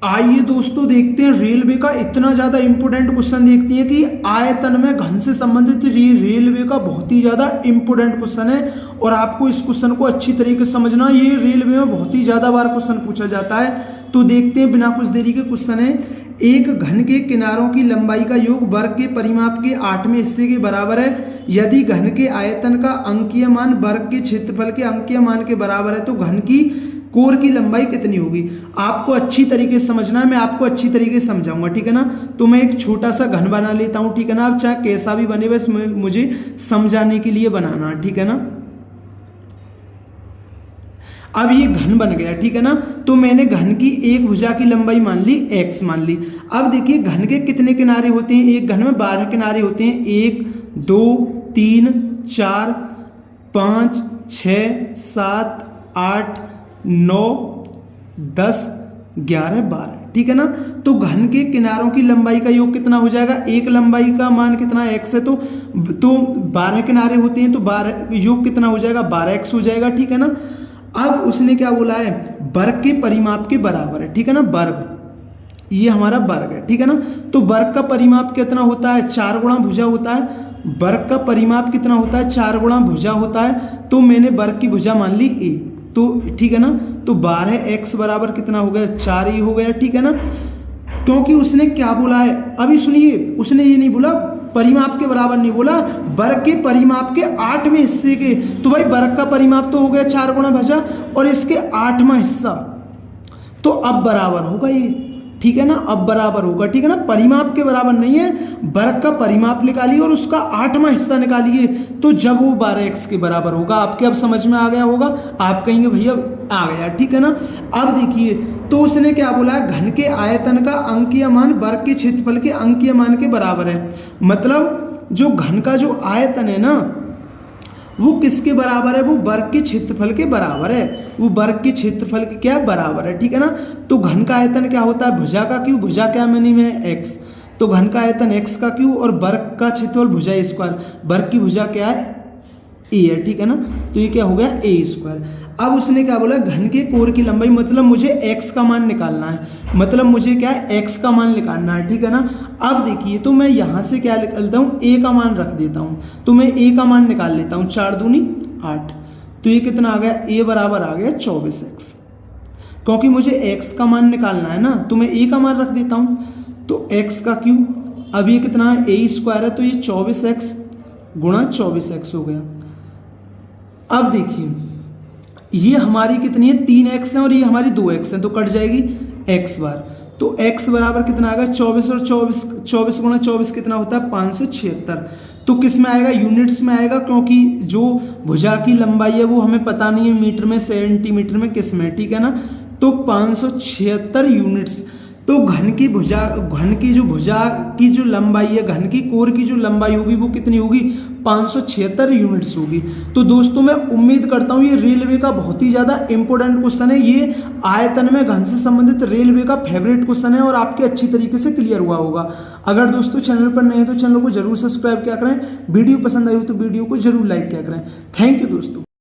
आइए दोस्तों देखते हैं रेलवे का इतना ज़्यादा इंपॉर्टेंट क्वेश्चन देखते हैं कि आयतन में घन से संबंधित रेलवे का बहुत ही ज़्यादा इंपॉर्टेंट क्वेश्चन है और आपको इस क्वेश्चन को अच्छी तरीके से समझना। ये रेलवे में बहुत ही ज़्यादा बार क्वेश्चन पूछा जाता है। तो देखते हैं बिना कुछ देरी के। क्वेश्चन है, एक घन के किनारों की लंबाई का योग वर्ग के परिमाप के 8वें हिस्से के बराबर है। यदि घन के आयतन का अंकीय मान वर्ग के क्षेत्रफल के अंकीय मान के बराबर है तो घन की कोर की लंबाई कितनी होगी। आपको अच्छी तरीके से समझना है, मैं आपको अच्छी तरीके से समझाऊंगा, ठीक है ना। तो मैं एक छोटा सा घन बना लेता हूं, ठीक है ना। आप चाहे कैसा भी बने, बस मुझे समझाने के लिए बनाना, ठीक है ना। अब ये घन बन गया, ठीक है ना। तो मैंने घन की एक भुजा की लंबाई मान ली, x मान ली। अब देखिए घन के कितने किनारे होते हैं, एक घन में 12 किनारे होते हैं। 1 2 3 4 5 6 7 8 9 10 11 12, ठीक है ना। तो घन के किनारों की लंबाई का योग कितना हो जाएगा, एक लंबाई का मान कितना x है, तो 12 किनारे होते हैं तो 12 योग कितना हो जाएगा, 12x हो जाएगा, ठीक है ना। अब उसने क्या बोला है, वर्ग के परिमाप के बराबर है, ठीक है ना। वर्ग, ये हमारा वर्ग है, ठीक है ना। तो वर्ग का परिमाप कितना होता है, 4 गुणा भुजा होता है। वर्ग का परिमाप कितना होता है, 4 गुणा भुजा होता है। तो मैंने वर्ग की भुजा मान ली a, तो ठीक है ना। तो 12x बराबर कितना हो गया, 4 हो गया, ठीक है ना। क्योंकि उसने क्या बोला है, अभी सुनिए, उसने ये नहीं बोला परिमाप के बराबर, नहीं बोला वर्ग के परिमाप के 8वें हिस्से के। तो भाई वर्ग का परिमाप तो हो गया 4 गुणा भुजा और इसके 8वां हिस्सा, तो अब बराबर होगा ये, ठीक है ना। अब बराबर होगा, ठीक है ना। परिमाप के बराबर नहीं है, वर्ग का परिमाप निकालिए और उसका 8वां हिस्सा निकालिए, तो जब वो 12x के बराबर होगा। आपके अब समझ में आ गया होगा, आप कहेंगे भैया आ गया, ठीक है ना। अब देखिए, तो उसने क्या बोला, घन के आयतन का अंकीय मान वर्ग के क्षेत्रफल के अंकीय मान के बराबर है। मतलब जो घन का जो आयतन है ना, वो किसके बराबर है, वो वर्ग के क्षेत्रफल के बराबर है। वो वर्ग के क्षेत्रफल के क्या बराबर है, ठीक है ना। तो घन का आयतन क्या होता है, भुजा का क्यू, भुजा क्या मैंने में x, तो घन का आयतन x का क्यू और वर्ग का क्षेत्रफल भुजा स्क्वायर, वर्ग की भुजा क्या है a है, ठीक है ना। तो ये क्या हो गया a स्क्वायर। अब उसने क्या बोला, घन के कोर की लंबाई, मतलब मुझे x का मान निकालना है, मतलब मुझे क्या है x का मान निकालना है, ठीक है ना। अब देखिए, तो मैं यहाँ से क्या निकालता हूँ, a का मान रख देता हूँ, तो मैं a का मान निकाल लेता हूँ। 4 दूनी 8, तो ये कितना आ गया, a बराबर आ गया 24x। क्योंकि मुझे x का मान निकालना है ना, तो मैं a का मान रख देता हूँ। तो x का क्यू, अब ये कितना है, a स्क्वायर है, तो ये 24x गुणा 24x हो गया। अब देखिए, ये हमारी कितनी है, 3x है और ये हमारी 2x है, तो कट जाएगी x बार। तो x बराबर कितना आएगा, 24 और 24 गुणा 24 कितना होता है, 576। तो किस में आएगा, यूनिट्स में आएगा, क्योंकि जो भुजा की लंबाई है वो हमें पता नहीं है मीटर में, सेंटीमीटर में, किस में, ठीक है ना। तो 576 यूनिट्स। तो घन की भुजा, घन की जो भुजा की जो लंबाई है, घन की कोर की जो लंबाई होगी वो कितनी होगी, 576 यूनिट्स होगी। तो दोस्तों मैं उम्मीद करता हूँ ये रेलवे का बहुत ही ज़्यादा इंपॉर्टेंट क्वेश्चन है। ये आयतन में घन से संबंधित रेलवे का फेवरेट क्वेश्चन है और आपके अच्छी तरीके से क्लियर हुआ होगा। अगर दोस्तों चैनल पर नए हैं तो चैनल को जरूर सब्सक्राइब किया करें, वीडियो पसंद आई हो तो वीडियो को जरूर लाइक किया करें। थैंक यू दोस्तों।